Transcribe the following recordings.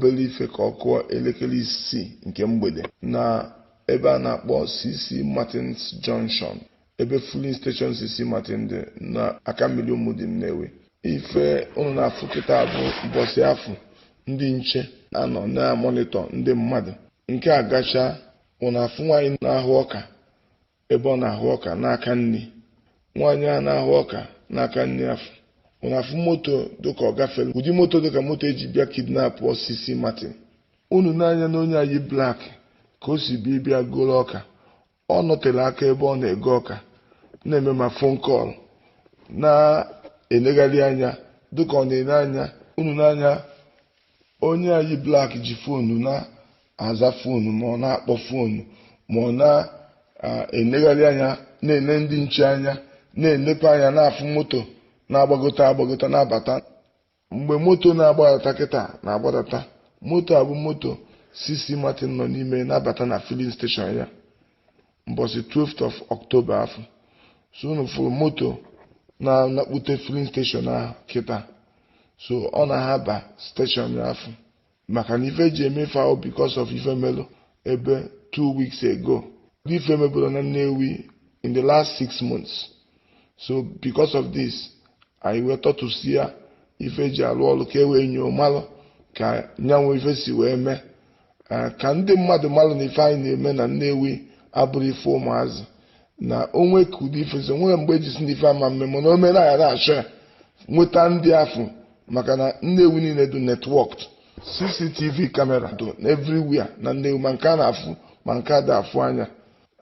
obere ife ka ọ kụọ elekere 6 nke mgbede na ebe a na-akpọ CC Martins Junction, ebe filling station CC Martin dị na aka mmiri Ụmụdị Nnewi. Ife unu na-afụ kịta bụ mbọsị afọ ndị nche anọ na monitor ndị mmadụ. Nke a gacha unu afụ nwaanyị na-ahụ ọka ebe ọ na-ahụ ọka n'aka nri. Nwaanyị a na-ahụ ọka n'aka nri afọ. Unu afụ moto dịka ọ gafere ụdị moto dịka moto eji bịa kidnap CC Martin. Unu n'anya na onye anyị black ka o si bịa goro ọka. Ọ nọtere aka ebe ọ na-ego ọka na-eme ma phone call na-elegharị anya dịka ọ na-ele anya. Unu n'anya onye anyị black ji fonu na-aza fonu ma ọ na-akpọ fonu ma ọ na-elegharị anya na-ele ndị nche anya na-elepe anya na-afụ moto na-agbagota na-abata. Mgbe moto na-agbadata kịta na-agbadata, moto a bụ moto CC Martin nọ n'ime na-abata na filling station ya mbọsị 12th of October afọ. So unu fụrụ moto na-akpụte filling station ahụ kịta. So ọ na-ahaba station ya afọ maka na ife ji emefe ahụ because of ife melo ebe 2 weeks ago. Ife mebụrụ na Nnewi in the last 6 months. So because of this, anyị wee tọtụsi ya ife ji alụ ọrụ ka e wee nyoo malụ ka nyanwụ ife si wee mee ka ndị mmadụ malụ na ife anyị na-eme na Nnewi abụrụ ife ụmụazị na onwe ka ụdị ife so nwere mgbe ejisi ndị ife ama mme mana o mere anya na-achọ ya nweta ndị afọ maka na Nnewi niile dị networked. CCTV camera dị everywhere na Nnewi ma nke a na-afụ ma nke a dị afụ anya.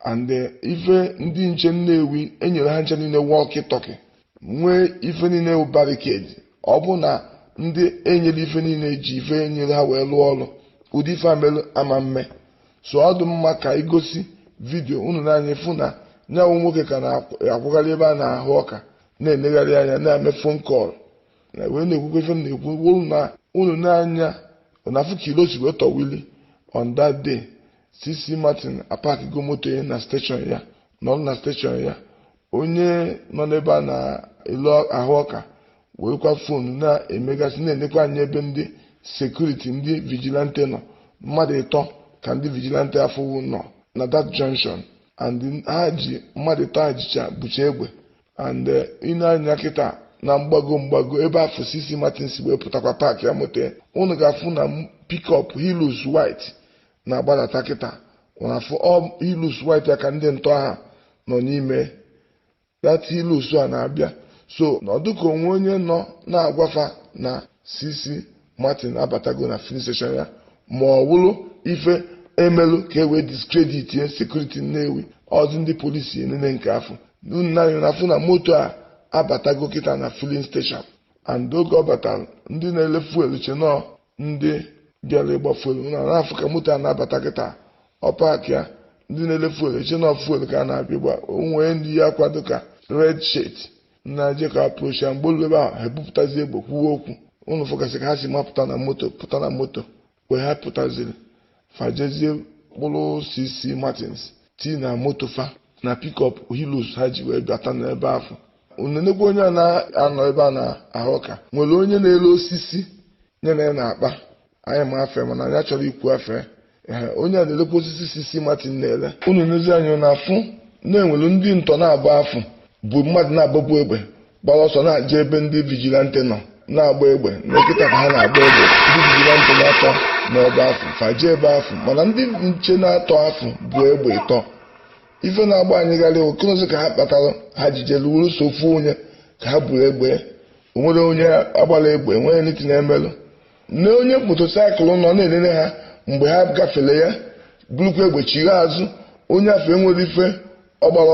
And ife ndị nche Nnewi enyere ha nche niile walkie-talkie nwee ife niile barricade. Ọ bụ na ndị enyere ife niile ji ife enyere ha wee lụọ ọrụ ụdị ife amelụ ama mme. So ọ dị mma ka igosi vidio unu n'anya fụ na nyawo nwoke ka na-akwụgharị ebe a na-ahụ ọka na-elegharị anya na-eme phone call na wee na-ekwukwa ife na-ekwu na unu n'anya na-afụ kilo si wee tọwili. On that day CC Martin aparkigo moto ya na station ya nọ na station ya. Onye nọ n'ebe a na-elu ahụ ọka werekwa fonu na-emegasị na-enekwa anya ebe ndị sekuriti ndị vigilante nọ. Mmadụ 3 ka ndị vigilante afọ nọ na that junction and ha ji mmadụ 3 ajicha bucha egbe. And ine anya kịta na mgbago ebe afọ CC Martin si wee pụtakwa paakị ya moto ya. Unu ga-afụ na pick-up Hilux white na-agbadata kịta. Unu afụ Hilux white ya ka ndị ntọ ha nọ n'ime. That Hilux a na-abịa. So n'ọdụ ka onwe onye nọ na-agwafa na CC Martin abatago na filling station ya ma ọ wụrụ ife emelu ka e wee discredit ya security Nnewi ọdụ ndị polisi enene nke afọ. Unu na-afụ na moto a abatago kịta na filling station and oge ọ batara ndị na-ele fuel chenọ ndị bịara ịgba fuel. Unu na-afụ ka moto a na-abata kịta ọ paakị ya ndị na-ele fuel chenọ fuel ka a na-abịa gba. Onwee ndị ya kwado ka red shirt na-eje ka approach ya mgbe olu ebe ahụ ha ebupụtazi egbe kwuwe okwu. Unu fọkasị ka ha si mapụta na moto wee ha pụtaziri fajezie kpụrụ CC Martins tii na moto fa na pick-up Hilux ha ji wee bata n'ebe afọ. Unu nekwa onye a na-anọ ebe a na-ahụ ọka nwere onye na-ele osisi nye na ya na-akpa. Anyị ma afe mana anyị chọrọ ikwu afe. Onye a na-elekwa osisi CC Martin na-ele. Unu nezi anyị na-afụ na-enwere ndị ntọ na-agba afọ bụ mmadụ na-agbagbu egbe gbara ọsọ na-aje ebe ndị vigilante nọ na-agba egbe n'ekịta ka ha na-agba egbe. Ndị vigilante na-atọ n'ebe afọ faje ebe afọ mana ndị nche na-atọ afọ bụ egbe 3. Ife na-agba anyị gara okonozi ka ha kpatara ha jijere wuru sofu onye ka ha buru egbe. Onwere onye agbara egbe enweghị niti na-emelụ na onye motosaịkụl nọ na-enene ha mgbe ha gafere ya burukwa egbe chigha azụ. Onye afọ enwere ife ọgbara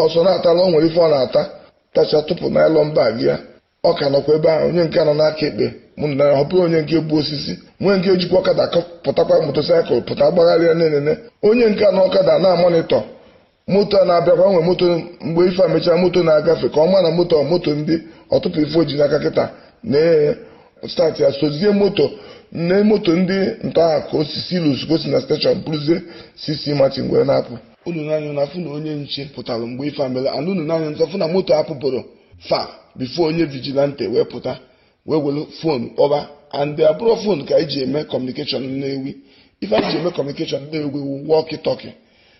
ọsọ na-atala o nwere ife ọ na-ata tacha tụpụ naịlọn bag ya. Ọ ka nọkwa ebe ahụ. Onye nke nọ n'aka ekpe mụ na ya họpụrụ onye nke bụ osisi nwee nke ejikwa ọkada pụtakwa motosaịkụl pụta gbagharịa na-enene. Onye nke nọ ọkada na-amonitọ moto a na-abịakwa. Nwe moto mgbe ife a mechara moto na-agafe ka ọ ma na moto ndị ọtụpụ ife oji n'aka kịta na start ya sozie moto ndị nta ka osisi Hilux gosi na station bụrụzie CC Martin wee na-apụ. Unu n'anya na-afụ na onye nche pụtara mgbe ife amele and unu n'anya nsọfụ na moto apụpụrụ fa bifo onye vigilante wee pụta wee were fonu kpọba and abụrụ phone ka eji eme communication Nnewi. Ife anyị ji eme communication Nnewi wu walkie talkie.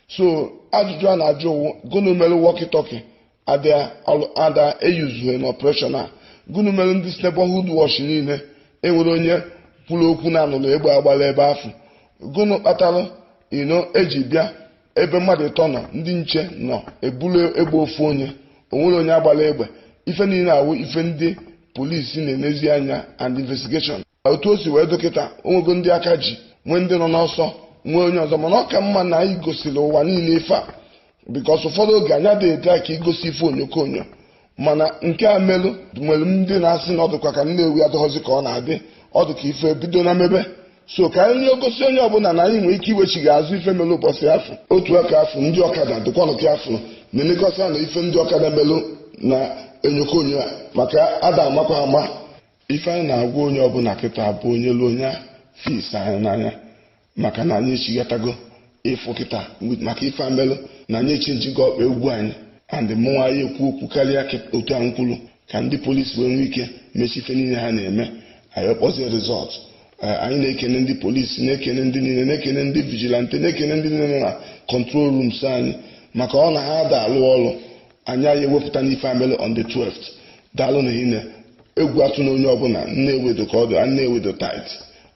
So ajụjụ a na-ajụ owu gụnụ mere walkie talkie ada eyuzuhe na operation a, gụnụ mere ndị neighborhood watch niile enwere onye kwuru okwu na anụrụ egbe agbala ebe afọ, gụnụ kpatara eji bịa ebe mmadụ ịtọ nọ ndị nche nọ ebulu egbe ofu onye, onwere onye agbala egbe. Ife niile awụ ife ndị polisi na-enezi anya and investigation. Otu o si wee dọkịta onwego ndị aka ji, nwee ndị nọ n'ọsọ, nwee onye ọzọ, mana ọ ka mma na anyị gosiri ụwa niile ife a, bikos ụfọdụ oge anyị adịghị ete ka igosi ife onyokonyo, mana nke a melụ nwere ndị na-asị na ọdụkwa ka Nnewi adọghọzi ka ọ na-adị, ọdụ ka ife bido na mebe. So ka anyị gosi onye ọbụla na anyị nwere ike iwechighị azụ ife melụ ụbọchị afọ otu aka afọ ndị ọkada dịkwanụ ka afọ na-elegosa na ife ndị ọkada melụ na enyokonyo a, maka ada amakwa ama. Ife anyị na-agwa onye ọbụla kịta bụ onye lụ onye fis anyị n'anya, maka na anyị echighatago ịfụ kịta maka ife amelụ na anyị echenjigo ọkpa egwu anyị, and mụnwa anyị ekwu okwu karịa otu anyị kwuru ka ndị polisi wee nwee ike mechi ife niile ha na-eme. Anyị kpọzie rizọt. Anyị na-ekene ndị polisi, na-ekene ndị niile, na-ekene ndị vigilante, na-ekene ndị niile na control rooms anyị, maka ọ na ha ada alụ ọrụ. Anyị ewepụta n'ife amelụ on the 12th. Daalụ na ihe egwu atụ na onye ọbụla Nnewi ka ọ dị, Nnewi tait.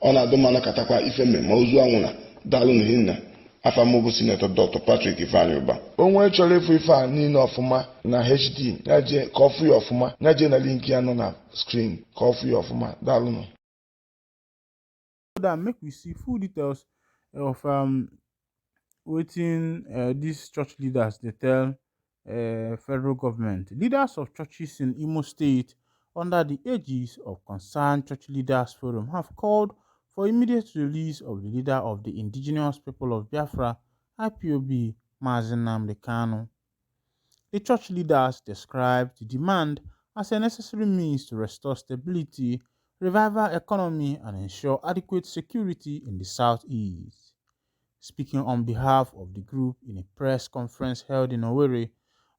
Ọ na-adụ mmanụ katakwa ife mme ma ozu anwụna. Daalụ na ihe afa m bụ Sinetọ Dr. Patrick Ifeanyi Uba. Onwe chọrọ ịfụ ife a niile ọfụma na HD ya jee ka ọ fụ ya ọfụma, ya jee na link ya nọ na screen ka ọ fụ ya ọfụma. Daalụ nụ. That make we see full details of wetin these church leaders they tell federal government. Leaders of churches in Imo State under the aegis of Concerned Church Leaders Forum have called for immediate release of the leader of the indigenous people of Biafra, IPOB, Mazi Nnamdi Kanu. The church leaders described the demand as a necessary means to restore stability, revive our economy, and ensure adequate security in the southeast. Speaking on behalf of the group in a press conference held in Owerri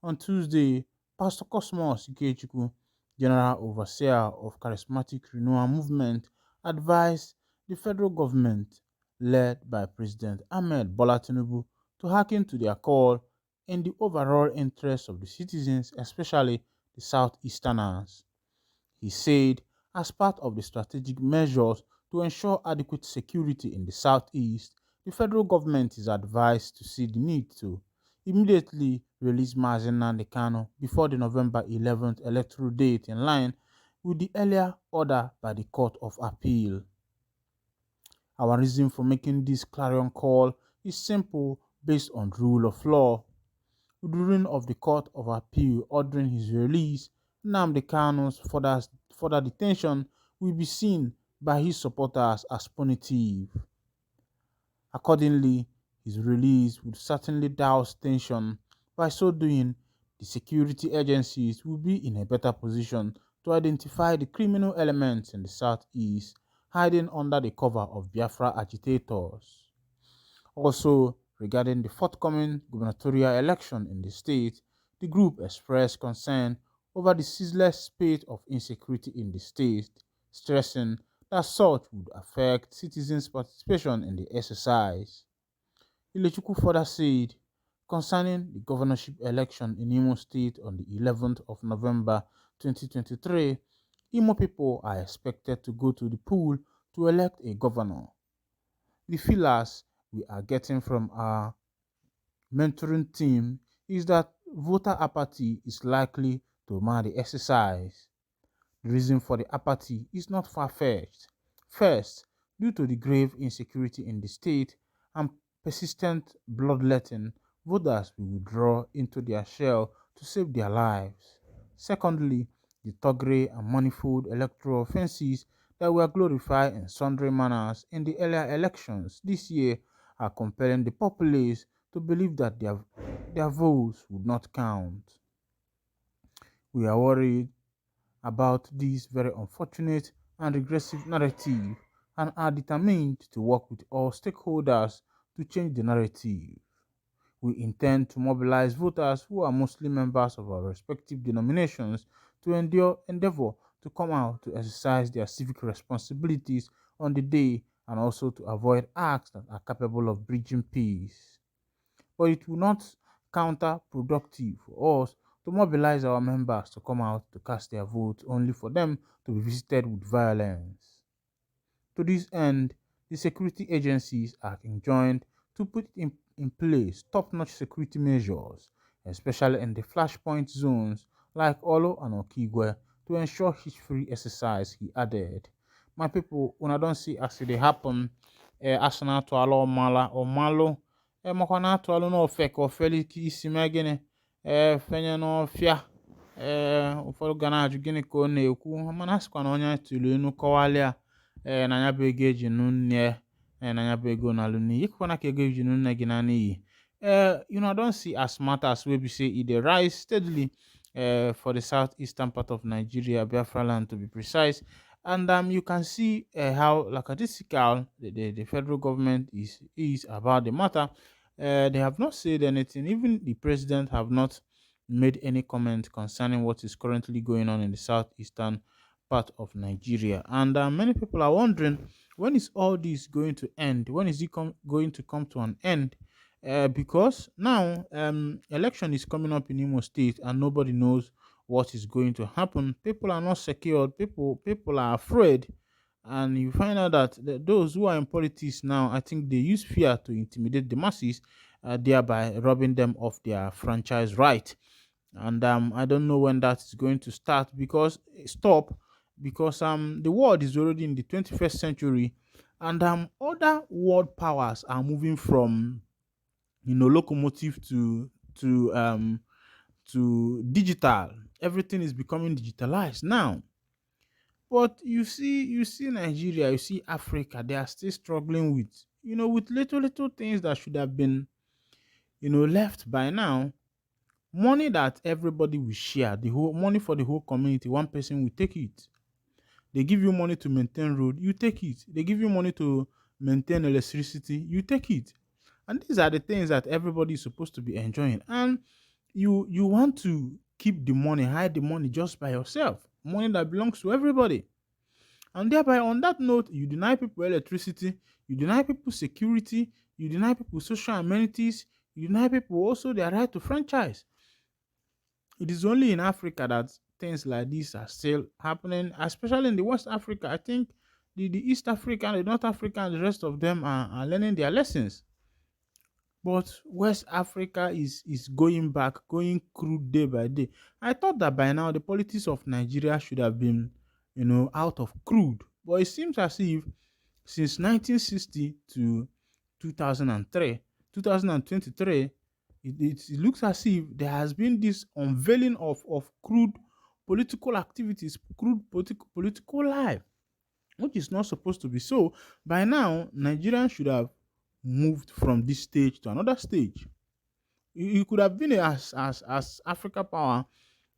on Tuesday, Pastor Cosmos Ikechukwu, General Overseer of Charismatic Renewal Movement, advised the federal government, led by President Ahmed Bola Tinubu, to hearken to their call in the overall interest of the citizens, especially the Southeasterners. He said, as part of the strategic measures to ensure adequate security in the Southeast, the federal government is advised to see the need to immediately release Mazi Nnamdi Kanu before the November 11th electoral date, in line with the earlier order by the Court of Appeal. Our reason for making this clarion call is simple, based on rule of law. With the ruling of the Court of Appeal ordering his release, Nnamdi Kanu's further detention will be seen by his supporters as punitive. Accordingly, his release would certainly douse tension. By so doing, the security agencies will be in a better position to identify the criminal elements in the southeast hiding under the cover of Biafra agitators. Also, regarding the forthcoming gubernatorial election in the state, the group expressed concern over the ceaseless spate of insecurity in the state, stressing that such would affect citizens' participation in the exercise. Ilechukwu further said, concerning the governorship election in Imo State on the 11th of November 2023, Imo people are expected to go to the poll to elect a governor. The feelers we are getting from our mentoring team is that voter apathy is likely to mar the exercise. The reason for the apathy is not far-fetched. First, due to the grave insecurity in the state and persistent bloodletting, voters will withdraw into their shell to save their lives. Secondly, the thuggery and manifold electoral offences that were glorified in sundry manners in the earlier elections this year are compelling the populace to believe that their votes would not count. We are worried about this very unfortunate and regressive narrative and are determined to work with all stakeholders to change the narrative. We intend to mobilize voters who are mostly members of our respective denominations to endeavor to come out to exercise their civic responsibilities on the day and also to avoid acts that are capable of breaching peace. But it will not counterproductive for us to mobilize our members to come out to cast their votes only for them to be visited with violence. To this end, the security agencies are enjoined to put in place top-notch security measures, especially in the flashpoint zones like Olo and Okigwe, to ensure hitch-free exercise, he added. My people, when I don't see as it happen, Arsenal to alo mala or malo, makwana to alo no fake or feli isi megene, fenye no fia, ụfọdụ ga na-ajụ gịnị ka ọ na-ekwu mana a sịkwa na onye tụrụ enu kọwalịa na ya bụ ego eji nụ nne na ya bụ ego na-alụ n'iyi ịkụkwana ka ego eji nụ nne gị na n'iyi I don't see as matters wey be say e dey rise steadily for the southeastern part of Nigeria, Biafra land to be precise. And you can see how lackadaisical the federal government is about the matter. They have not said anything. Even the president have not made any comment concerning what is currently going on in the southeastern part of Nigeria. And many people are wondering, when is all this going to end? When is it going to come to an end? Because now election is coming up in Imo State and nobody knows what is going to happen. People are not secured. People are afraid. And you find out that those who are in politics now, I think they use fear to intimidate the masses, thereby robbing them of their franchise right. And I don't know when that is going to stop because the world is already in the 21st century, and other world powers are moving from locomotive to digital. Everything is becoming digitalized now. But you see Nigeria, you see Africa, they are still struggling with little things that should have been left by now. Money that everybody will share, the whole money for the whole community, one person will take it. They give you money to maintain road, you take it. They give you money to maintain electricity, you take it. And these are the things that everybody is supposed to be enjoying. And you want to keep the money, hide the money just by yourself, money that belongs to everybody. And thereby, on that note, you deny people electricity, you deny people security, you deny people social amenities, you deny people also their right to franchise. It is only in Africa that things like this are still happening, especially in the West Africa. I think the East Africa, the North Africa, and the rest of them are learning their lessons. But West Africa is going back, going crude day by day. I thought that by now the politics of Nigeria should have been, out of crude. But it seems as if since 1960 to 2023, it looks as if there has been this unveiling of crude political activities, crude political life, which is not supposed to be so. By now, Nigerians should have moved from this stage to another stage. You could have been as Africa power,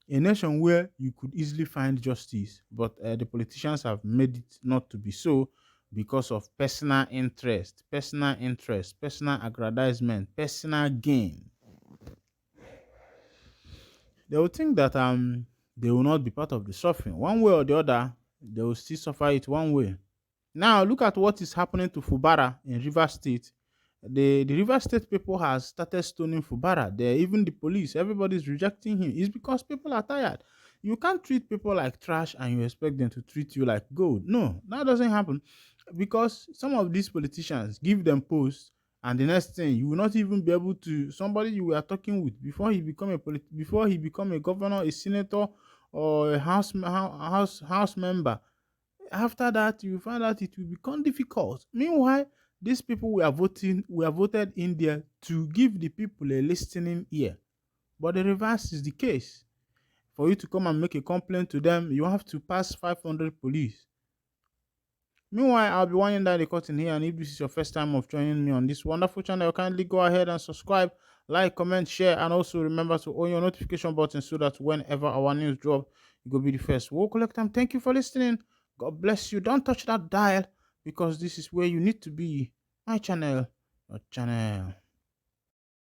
a nation where you could easily find justice, but the politicians have made it not to be so because of personal interest, personal aggrandizement, personal gain. They will think that they will not be part of the suffering. One way or the other, they will still suffer it one way. Now look at what is happening to Fubara in Rivers State. The Rivers State people has started stoning Fubara. Even the police, everybody's rejecting him. It's because people are tired. You can't treat people like trash and you expect them to treat you like gold. No, that doesn't happen. Because some of these politicians give them posts, and the next thing you will not even be able to somebody you were talking with before he become a governor, a senator, or a house member. After that, you find out it will become difficult. Meanwhile, these people were voted in there to give the people a listening ear. But the reverse is the case. For you to come and make a complaint to them, you have to pass 500 police. Meanwhile, I'll be winding down the curtain here, and if this is your first time of joining me on this wonderful channel, kindly go ahead and subscribe, like, comment, share, and also remember to on your notification button so that whenever our news drop, you go be the first. We'll collect them. Thank you for listening. God bless you. Don't touch that dial because this is where you need to be. My channel, your channel.